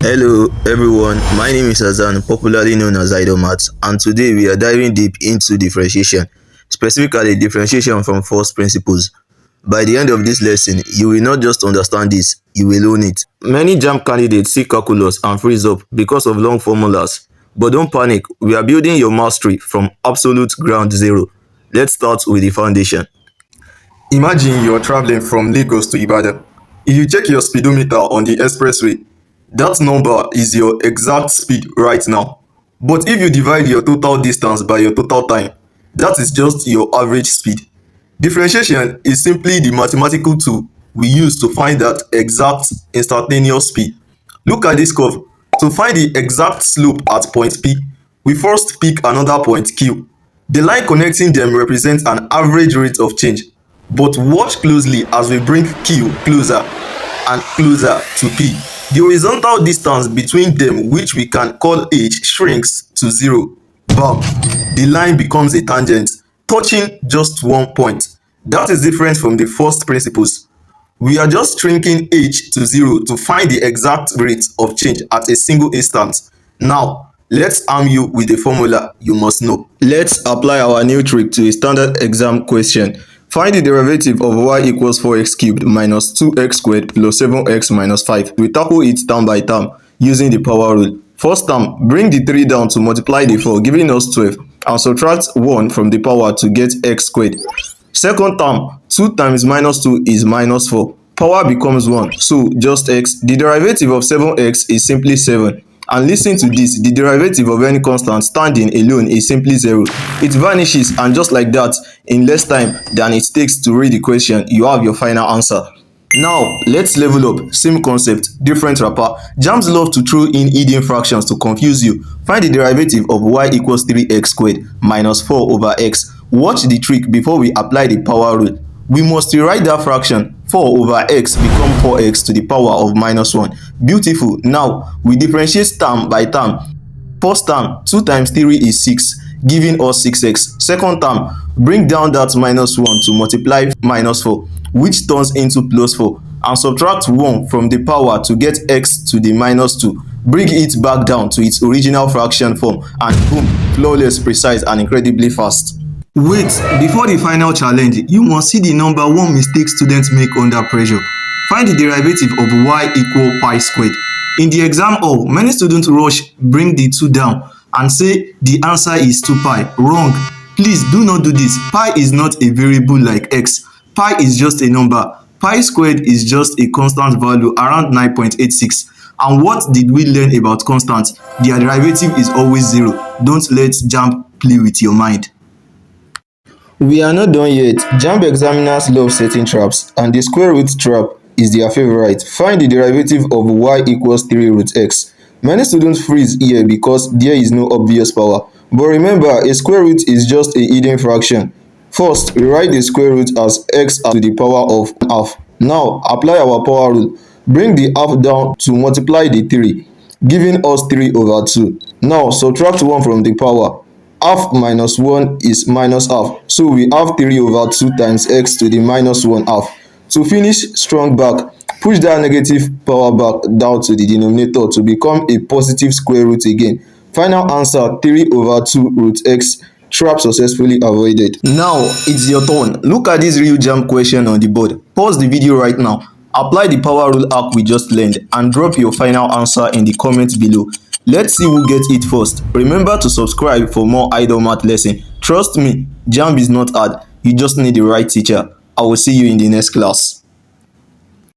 Hello everyone, my name is Hassan, popularly known as hackamath, and today we are diving deep into differentiation, specifically differentiation from first principles. By the end of this lesson, you will not just understand this, you will own it. Many JAMB candidates see calculus and freeze up because of long formulas. But don't panic, we are building your mastery from absolute ground zero. Let's start with the foundation. Imagine you're traveling from Lagos to Ibadan. If you check your speedometer on the expressway, that number is your exact speed right now. But if you divide your total distance by your total time, that is just your average speed. Differentiation is simply the mathematical tool we use to find that exact instantaneous speed. Look at this curve. To find the exact slope at point P, we first pick another point Q. The line connecting them represents an average rate of change. But watch closely as we bring Q closer and closer to P. The horizontal distance between them, which we can call h, shrinks to zero. Bam! The line becomes a tangent, touching just one point. That is different from the first principles. We are just shrinking h to zero to find the exact rate of change at a single instant. Now, let's arm you with a formula you must know. Let's apply our new trick to a standard exam question. Find the derivative of y equals 4x cubed minus 2x squared plus 7x minus 5. We tackle it term by term using the power rule. First term, bring the 3 down to multiply the 4, giving us 12, and subtract 1 from the power to get x squared. Second term, 2 times minus 2 is minus 4. Power becomes 1, so just x. The derivative of 7x is simply 7. And listen to this, the derivative of any constant standing alone is simply 0. It vanishes, and just like that, in less time than it takes to read the question, you have your final answer. Now, let's level up. Same concept, different wrapper. JAMBs love to throw in hidden fractions to confuse you. Find the derivative of y equals 3x squared minus 4 over x. Watch the trick before we apply the power rule. We must rewrite that fraction. 4 over x become 4x to the power of minus 1. Beautiful. Now, we differentiate term by term. First term, 2 times 3 is 6, giving us 6x. Second term, bring down that minus 1 to multiply minus 4, which turns into plus 4, and subtract 1 from the power to get x to the minus 2. Bring it back down to its original fraction form, and boom, flawless, precise, and incredibly fast. Wait, before the final challenge, you must see the number one mistake students make under pressure. Find the derivative of y equal pi squared. In the exam hall, many students rush, bring the 2 down, and say the answer is 2 pi. Wrong. Please do not do this. Pi is not a variable like x. Pi is just a number. Pi squared is just a constant value around 9.86. And what did we learn about constants? Their derivative is always 0. Don't let JAMB play with your mind. We are not done yet. JAMB examiners love setting traps, and the square root trap is their favorite. Find the derivative of y equals 3 root x. Many students freeze here because there is no obvious power. But remember, a square root is just a hidden fraction. First, we write the square root as x to the power of half. Now, apply our power rule. Bring the half down to multiply the 3, giving us 3 over 2. Now, subtract 1 from the power. Half minus 1 is minus half, so we have 3 over 2 times x to the minus 1 half. To finish strong back, push that negative power back down to the denominator to become a positive square root again. Final answer, 3 over 2 root x. Trap successfully avoided. Now, it's your turn. Look at this real JAMB question on the board. Pause the video right now. Apply the power rule hack we just learned and drop your final answer in the comments below. Let's see who gets it first. Remember to subscribe for more idle math lesson. Trust me, JAMB is not hard. You just need the right teacher. I will see you in the next class.